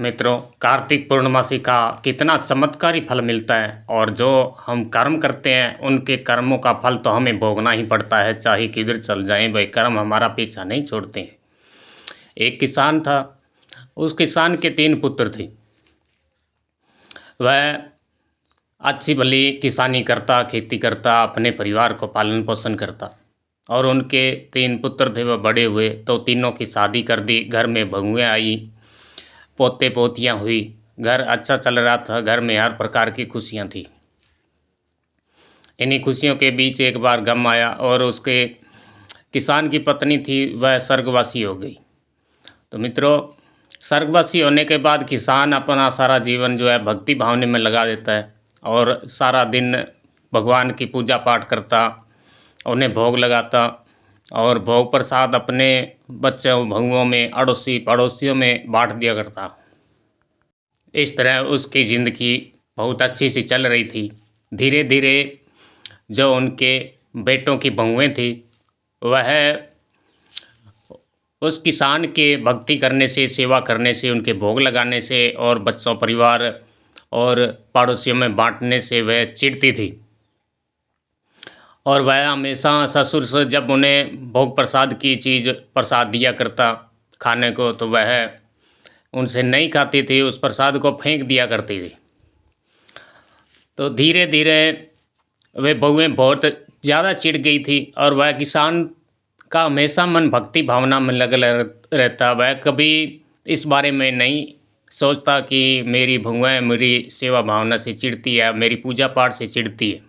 मित्रों, कार्तिक पूर्णमासी का कितना चमत्कारी फल मिलता है और जो हम कर्म करते हैं उनके कर्मों का फल तो हमें भोगना ही पड़ता है, चाहे किधर चल जाएं भाई कर्म हमारा पीछा नहीं छोड़ते हैं। एक किसान था, उस किसान के 3 पुत्र थे। वह अच्छी भली किसानी करता, खेती करता, अपने परिवार को पालन पोषण करता और उनके 3 पुत्र थे। वह बड़े हुए तो तीनों की शादी कर दी, घर में बहुएँ आई, पोते पोतियाँ हुई, घर अच्छा चल रहा था, घर में हर प्रकार की खुशियाँ थी। इन्हीं खुशियों के बीच एक बार गम आया और उसके किसान की पत्नी थी वह स्वर्गवासी हो गई। तो मित्रों, स्वर्गवासी होने के बाद किसान अपना सारा जीवन जो है भक्ति भावने में लगा देता है और सारा दिन भगवान की पूजा पाठ करता, उन्हें भोग लगाता और भोग प्रसाद अपने बच्चों बहुओं में, अड़ोसी पड़ोसियों में बांट दिया करता। इस तरह उसकी ज़िंदगी बहुत अच्छी सी चल रही थी। धीरे धीरे जो उनके बेटों की बहुएँ थी वह उस किसान के भक्ति करने से, सेवा करने से, उनके भोग लगाने से और बच्चों, परिवार और पड़ोसियों में बांटने से वह चिढ़ती थी और वह हमेशा ससुर से जब उन्हें भोग प्रसाद की चीज़ प्रसाद दिया करता खाने को तो वह उनसे नहीं खाती थी, उस प्रसाद को फेंक दिया करती थी। तो धीरे धीरे वे बहुएँ बहुत ज़्यादा चिढ़ गई थी और वह किसान का हमेशा मन भक्ति भावना में लगा रहता। वह कभी इस बारे में नहीं सोचता कि मेरी बहुएँ मेरी सेवा भावना से चिढ़ती है, मेरी पूजा पाठ से चिढ़ती है।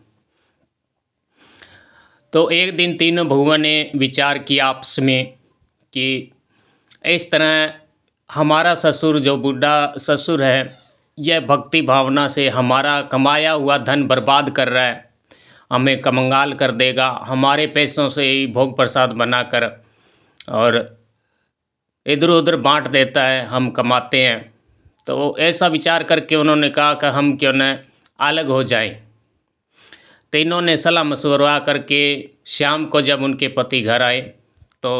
तो एक दिन तीनों बहुओं ने विचार किया आपस में कि इस तरह हमारा ससुर, जो बूढ़ा ससुर है, यह भक्ति भावना से हमारा कमाया हुआ धन बर्बाद कर रहा है, हमें कंगाल कर देगा, हमारे पैसों से ही भोग प्रसाद बनाकर और इधर उधर बांट देता है, हम कमाते हैं। तो ऐसा विचार करके उन्होंने कहा कि हम क्यों न अलग हो जाएं। तीनों ने सलाह मशवरा करके शाम को जब उनके पति घर आए तो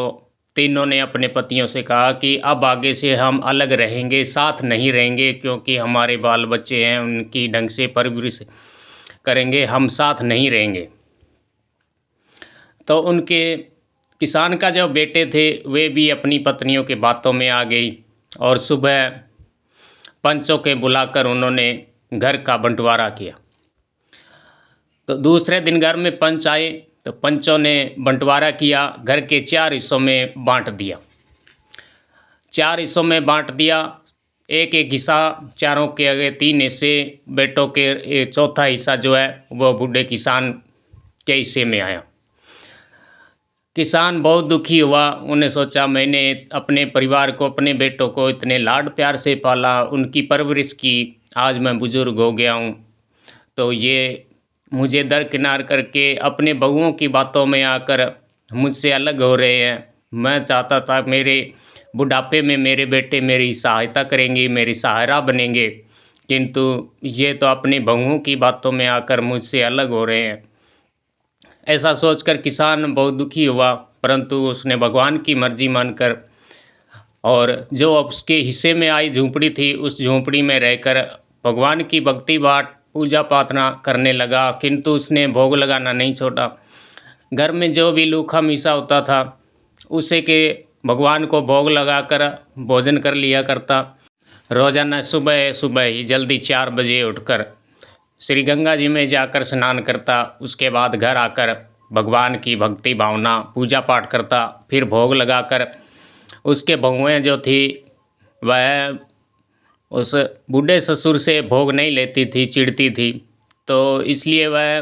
तीनों ने अपने पतियों से कहा कि अब आगे से हम अलग रहेंगे, साथ नहीं रहेंगे, क्योंकि हमारे बाल बच्चे हैं, उनकी ढंग से परवरिश करेंगे, हम साथ नहीं रहेंगे। तो उनके किसान का जो बेटे थे वे भी अपनी पत्नियों के बातों में आ गई और सुबह पंचों के बुलाकर उन्होंने घर का बंटवारा किया। तो दूसरे दिन घर में पंच आए तो पंचों ने बंटवारा किया, घर के 4 हिस्सों में बांट दिया। 4 हिस्सों में बांट दिया, एक एक हिस्सा चारों के आगे, 3 हिस्से बेटों के, चौथा हिस्सा जो है वो बूढ़े किसान के हिस्से में आया। किसान बहुत दुखी हुआ, उन्हें सोचा मैंने अपने परिवार को, अपने बेटों को इतने लाड प्यार से पाला, उनकी परवरिश की, आज मैं बुज़ुर्ग हो गया हूँ तो ये मुझे दरकिनार करके अपने बहुओं की बातों में आकर मुझसे अलग हो रहे हैं। मैं चाहता था मेरे बुढ़ापे में मेरे बेटे मेरी सहायता करेंगे, मेरी सहारा बनेंगे, किंतु ये तो अपनी बहुओं की बातों में आकर मुझसे अलग हो रहे हैं। ऐसा सोचकर किसान बहुत दुखी हुआ, परंतु उसने भगवान की मर्जी मानकर और जो उसके हिस्से में आई झोंपड़ी थी उस झोंपड़ी में रहकर भगवान की भक्ति बाट पूजा प्रार्थना करने लगा, किंतु उसने भोग लगाना नहीं छोड़ा। घर में जो भी लूखा मीसा होता था उसे के भगवान को भोग लगाकर भोजन कर लिया करता। रोज़ाना सुबह सुबह ही जल्दी 4 बजे उठकर श्री गंगा जी में जाकर स्नान करता, उसके बाद घर आकर भगवान की भक्ति भावना पूजा पाठ करता, फिर भोग लगाकर उसके बहुएँ जो थी वह उस बूढ़े ससुर से भोग नहीं लेती थी, चिढ़ती थी। तो इसलिए वह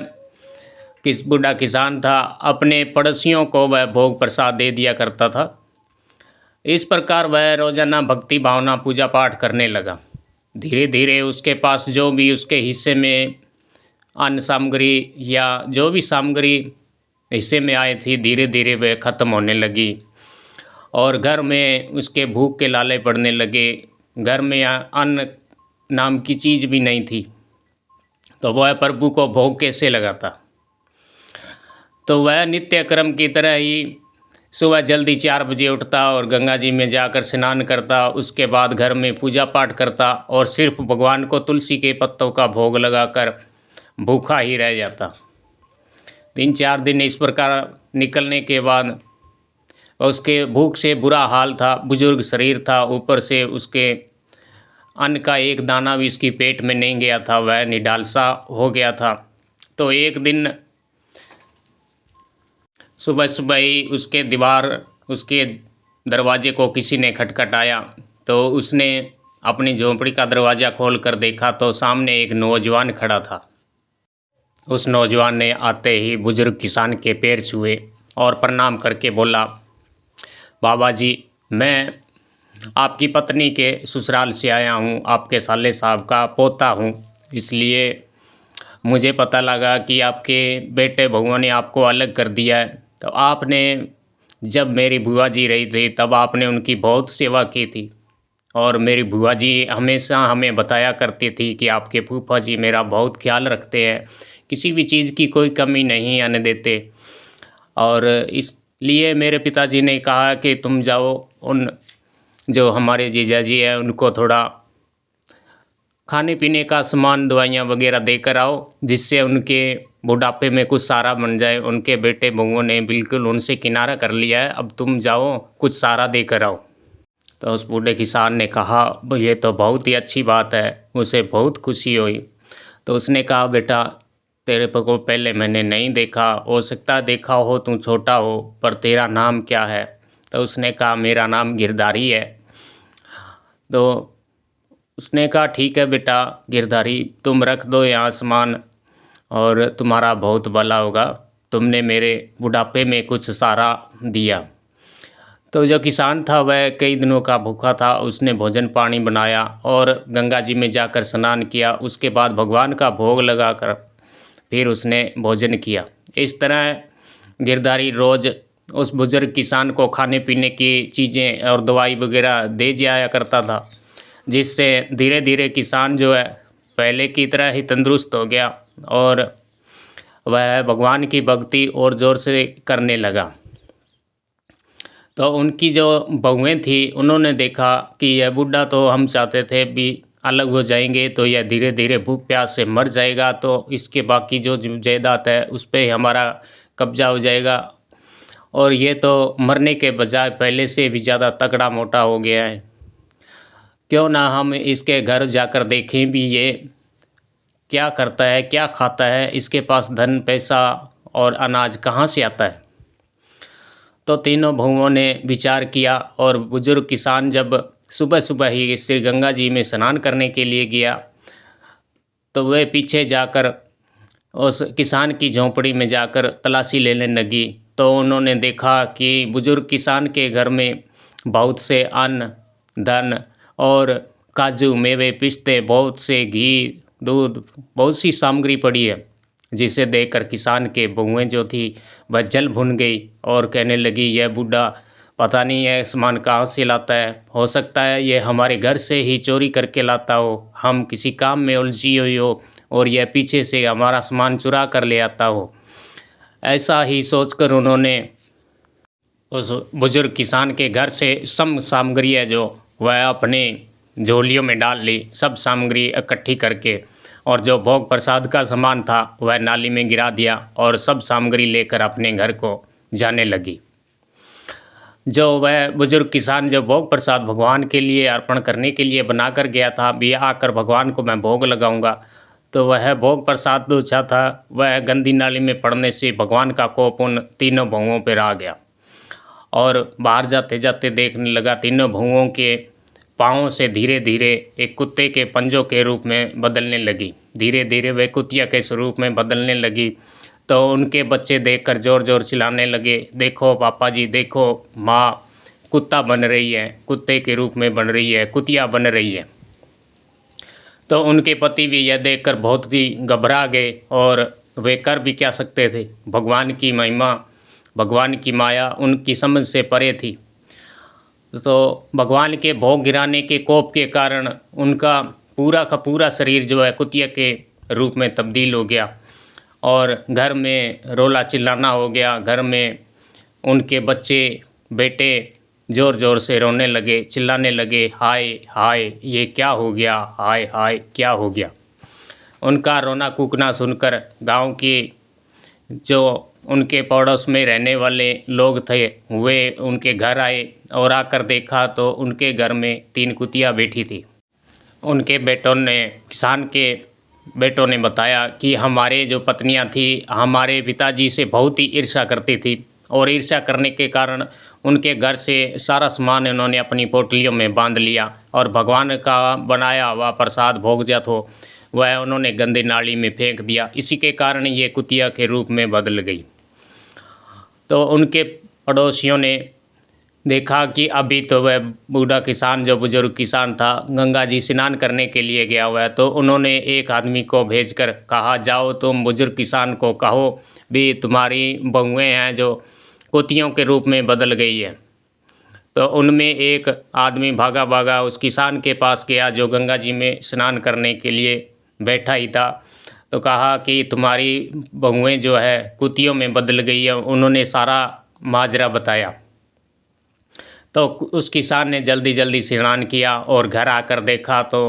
बूढ़ा किसान था, अपने पड़ोसियों को वह भोग प्रसाद दे दिया करता था। इस प्रकार वह रोज़ाना भक्ति भावना पूजा पाठ करने लगा। धीरे धीरे उसके पास जो भी उसके हिस्से में अन्न सामग्री या जो भी सामग्री हिस्से में आई थी, धीरे धीरे वह ख़त्म होने लगी और घर में उसके भूख के लाले पड़ने लगे। घर में अन्न नाम की चीज़ भी नहीं थी, तो वह प्रभु को भोग कैसे लगाता। तो वह नित्य कर्म की तरह ही सुबह जल्दी 4 बजे उठता और गंगा जी में जाकर स्नान करता, उसके बाद घर में पूजा पाठ करता और सिर्फ भगवान को तुलसी के पत्तों का भोग लगाकर भूखा ही रह जाता। 3-4 दिन इस प्रकार निकलने के बाद उसके भूख से बुरा हाल था, बुजुर्ग शरीर था, ऊपर से उसके अन्न का एक दाना भी उसकी पेट में नहीं गया था, वह निडालसा हो गया था। तो एक दिन सुबह सुबह ही उसके दरवाजे को किसी ने खटखटाया, तो उसने अपनी झोंपड़ी का दरवाज़ा खोल कर देखा तो सामने एक नौजवान खड़ा था। उस नौजवान ने आते ही बुजुर्ग किसान के पैर छुए और प्रणाम करके बोला, बाबा जी, मैं आपकी पत्नी के ससुराल से आया हूँ, आपके साले साहब का पोता हूँ। इसलिए मुझे पता लगा कि आपके बेटे बहुओं ने आपको अलग कर दिया है। तो आपने जब मेरी बुआ जी रही थी तब आपने उनकी बहुत सेवा की थी और मेरी बुआ जी हमेशा हमें बताया करती थी कि आपके फूफा जी मेरा बहुत ख्याल रखते हैं, किसी भी चीज़ की कोई कमी नहीं आने देते। और इसलिए मेरे पिताजी ने कहा कि तुम जाओ, उन जो हमारे जीजा जी हैं उनको थोड़ा खाने पीने का सामान, दवाइयाँ वगैरह देकर आओ, जिससे उनके बुढ़ापे में कुछ सहारा बन जाए। उनके बेटे बहुओं ने बिल्कुल उनसे किनारा कर लिया है, अब तुम जाओ कुछ सहारा देकर आओ। तो उस बूढ़े किसान ने कहा, ये तो बहुत ही अच्छी बात है, उसे बहुत खुशी हुई। तो उसने कहा, बेटा तेरे को पहले मैंने नहीं देखा, हो सकता देखा हो, तू छोटा हो, पर तेरा नाम क्या है? तो उसने कहा, मेरा नाम गिरधारी है। तो उसने कहा, ठीक है बेटा गिरधारी, तुम रख दो यहाँ सामान और तुम्हारा बहुत भला होगा, तुमने मेरे बुढ़ापे में कुछ सहारा दिया। तो जो किसान था वह कई दिनों का भूखा था, उसने भोजन पानी बनाया और गंगा जी में जाकर स्नान किया। उसके बाद भगवान का भोग लगाकर फिर उसने भोजन किया। इस तरह गिरधारी रोज़ उस बुज़ुर्ग किसान को खाने पीने की चीज़ें और दवाई वगैरह दे जाया करता था, जिससे धीरे धीरे किसान जो है पहले की तरह ही तंदुरुस्त हो गया और वह भगवान की भक्ति और ज़ोर से करने लगा। तो उनकी जो बहुएं थी उन्होंने देखा कि यह बूढ़ा तो हम चाहते थे भी अलग हो जाएंगे, तो यह धीरे धीरे भूख प्यास से मर जाएगा, तो इसके बाकी जो जायदाद है उस पर हमारा कब्जा हो जाएगा और ये तो मरने के बजाय पहले से भी ज़्यादा तगड़ा मोटा हो गया है। क्यों ना हम इसके घर जाकर देखें भी ये क्या करता है, क्या खाता है, इसके पास धन पैसा और अनाज कहाँ से आता है। तो तीनों बहुओं ने विचार किया और बुजुर्ग किसान जब सुबह सुबह ही श्री गंगा जी में स्नान करने के लिए गया तो वह पीछे जाकर उस किसान की झोंपड़ी में जाकर तलाशी लेने लगी। तो उन्होंने देखा कि बुजुर्ग किसान के घर में बहुत से अन्न धन और काजू मेवे पिस्ते, बहुत से घी दूध, बहुत सी सामग्री पड़ी है, जिसे देखकर किसान के बहुएं जो थी वह जल भुन गई और कहने लगी, यह बूढ़ा पता नहीं है सामान कहाँ से लाता है, हो सकता है ये हमारे घर से ही चोरी करके लाता हो, हम किसी काम में उलझी हुई हो और यह पीछे से हमारा सामान चुरा कर ले आता हो। ऐसा ही सोचकर उन्होंने उस बुजुर्ग किसान के घर से सब सामग्री है जो वह अपने झोलियों में डाल ली, सब सामग्री इकट्ठी करके, और जो भोग प्रसाद का सामान था वह नाली में गिरा दिया और सब सामग्री लेकर अपने घर को जाने लगी। जो वह बुजुर्ग किसान जो भोग प्रसाद भगवान के लिए अर्पण करने के लिए बनाकर गया था, भी आकर भगवान को मैं भोग लगाऊंगा, तो वह भोग प्रसाद जो अच्छा था वह गंदी नाली में पड़ने से भगवान का कोप उन तीनों बहुओं पर आ गया और बाहर जाते जाते देखने लगा तीनों बहुओं के पाँव से धीरे धीरे एक कुत्ते के पंजों के रूप में बदलने लगी। धीरे धीरे वे कुतिया के स्वरूप में बदलने लगी। तो उनके बच्चे देखकर ज़ोर ज़ोर चिल्लाने लगे, देखो पापा जी देखो, माँ कुत्ता बन रही है, कुत्ते के रूप में बन रही है, कुतिया बन रही है। तो उनके पति भी यह देखकर बहुत ही घबरा गए और वे कर भी क्या सकते थे। भगवान की महिमा, भगवान की माया उनकी समझ से परे थी। तो भगवान के भोग गिराने के कोप के कारण उनका पूरा का पूरा शरीर जो है कुतिया के रूप में तब्दील हो गया और घर में रोला चिल्लाना हो गया, घर में उनके बच्चे बेटे ज़ोर ज़ोर से रोने लगे, चिल्लाने लगे, हाय हाय ये क्या हो गया, हाय हाय क्या हो गया। उनका रोना कूकना सुनकर गांव के जो उनके पड़ोस में रहने वाले लोग थे वे उनके घर आए और आकर देखा तो उनके घर में 3 कुतियाँ बैठी थी। उनके बेटों ने किसान के बेटों ने बताया कि हमारे जो पत्नियां थी हमारे पिताजी से बहुत ही ईर्ष्या करती थी और ईर्ष्या करने के कारण उनके घर से सारा सामान इन्होंने अपनी पोटलियों में बांध लिया और भगवान का बनाया हुआ प्रसाद भोग जा तो वह उन्होंने गंदी नाली में फेंक दिया। इसी के कारण ये कुतिया के रूप में बदल गई। तो उनके पड़ोसियों ने देखा कि अभी तो वह बूढ़ा किसान जो बुजुर्ग किसान था गंगा जी स्नान करने के लिए गया हुआ है। तो उन्होंने एक आदमी को भेजकर कहा, जाओ तुम बुजुर्ग किसान को कहो भी तुम्हारी बहुएं हैं जो कुतियों के रूप में बदल गई है। तो उनमें एक आदमी भागा भागा उस किसान के पास गया जो गंगा जी में स्नान करने के लिए बैठा ही था। तो कहा कि तुम्हारी बहुएं जो है कुतियों में बदल गई है। उन्होंने सारा माजरा बताया। तो उस किसान ने जल्दी जल्दी स्नान किया और घर आकर देखा तो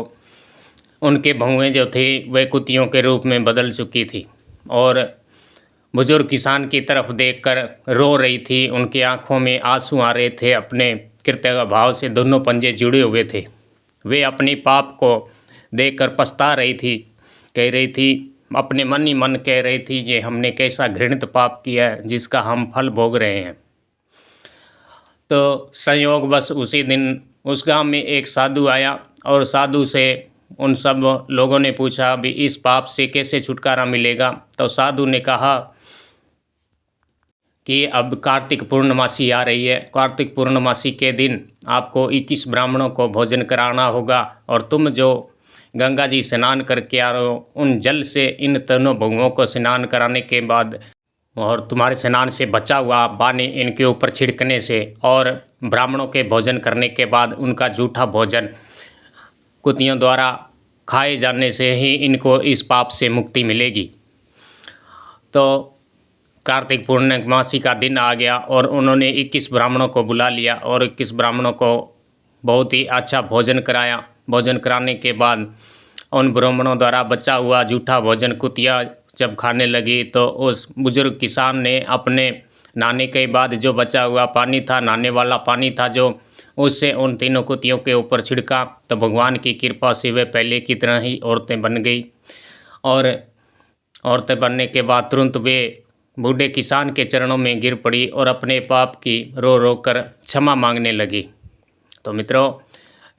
उनके बहुएं जो थी वे कुतियों के रूप में बदल चुकी थी और बुजुर्ग किसान की तरफ देखकर रो रही थी। उनकी आंखों में आंसू आ रहे थे। अपने कृतज्ञ भाव से दोनों पंजे जुड़े हुए थे। वे अपनी पाप को देखकर पछता रही थी। कह रही थी, अपने मन ही मन कह रही थी, ये हमने कैसा घृणित पाप किया है जिसका हम फल भोग रहे हैं। तो संयोग बस उसी दिन उस गांव में एक साधु आया और साधु से उन सब लोगों ने पूछा भी इस पाप से कैसे छुटकारा मिलेगा। तो साधु ने कहा कि अब कार्तिक पूर्णमासी आ रही है। कार्तिक पूर्णमासी के दिन आपको 21 ब्राह्मणों को भोजन कराना होगा और तुम जो गंगा जी स्नान करके आ रहे हो उन जल से इन तीनों बहुओं को स्नान कराने के बाद और तुम्हारे स्नान से बचा हुआ पानी इनके ऊपर छिड़कने से और ब्राह्मणों के भोजन करने के बाद उनका जूठा भोजन कुतियों द्वारा खाए जाने से ही इनको इस पाप से मुक्ति मिलेगी। तो कार्तिक पूर्णमासी का दिन आ गया और उन्होंने 21 ब्राह्मणों को बुला लिया और 21 ब्राह्मणों को बहुत ही अच्छा भोजन कराया। भोजन कराने के बाद उन ब्राह्मणों द्वारा बचा हुआ जूठा भोजन कुतिया जब खाने लगी तो उस बुजुर्ग किसान ने अपने नहाने के बाद जो बचा हुआ पानी था, नहाने वाला पानी था जो, उससे उन तीनों कुतियों के ऊपर छिड़का। तो भगवान की कृपा से वे पहले की तरह ही औरतें बन गई और औरतें बनने के बाद तुरंत वे बूढ़े किसान के चरणों में गिर पड़ी और अपने पाप की रो रो कर क्षमा मांगने लगी। तो मित्रों,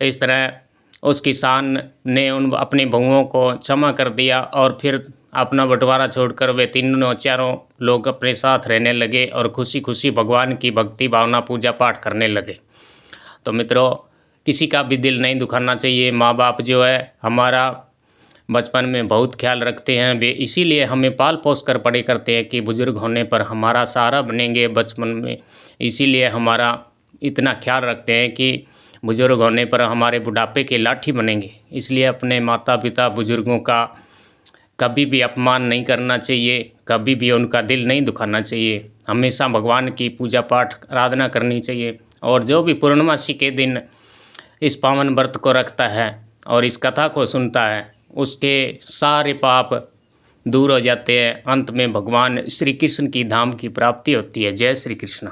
इस तरह उस किसान ने उन अपनी बहुओं को क्षमा कर दिया और फिर अपना बंटवारा छोड़कर वे तीनों चारों लोग अपने साथ रहने लगे और खुशी खुशी भगवान की भक्ति भावना पूजा पाठ करने लगे। तो मित्रों, किसी का भी दिल नहीं दुखाना चाहिए। माँ बाप जो है हमारा बचपन में बहुत ख्याल रखते हैं। वे इसीलिए हमें पाल पोस कर बड़े करते हैं कि बुजुर्ग होने पर हमारा सहारा बनेंगे बचपन में। इसीलिए हमारा इतना ख्याल रखते हैं कि बुजुर्ग होने पर हमारे बुढ़ापे के लाठी बनेंगे। इसलिए अपने माता पिता बुजुर्गों का कभी भी अपमान नहीं करना चाहिए, कभी भी उनका दिल नहीं दुखाना चाहिए। हमेशा भगवान की पूजा पाठ आराधना करनी चाहिए। और जो भी पूर्णमासी के दिन इस पावन व्रत को रखता है और इस कथा को सुनता है उसके सारे पाप दूर हो जाते हैं। अंत में भगवान श्री कृष्ण की धाम की प्राप्ति होती है। जय श्री कृष्ण।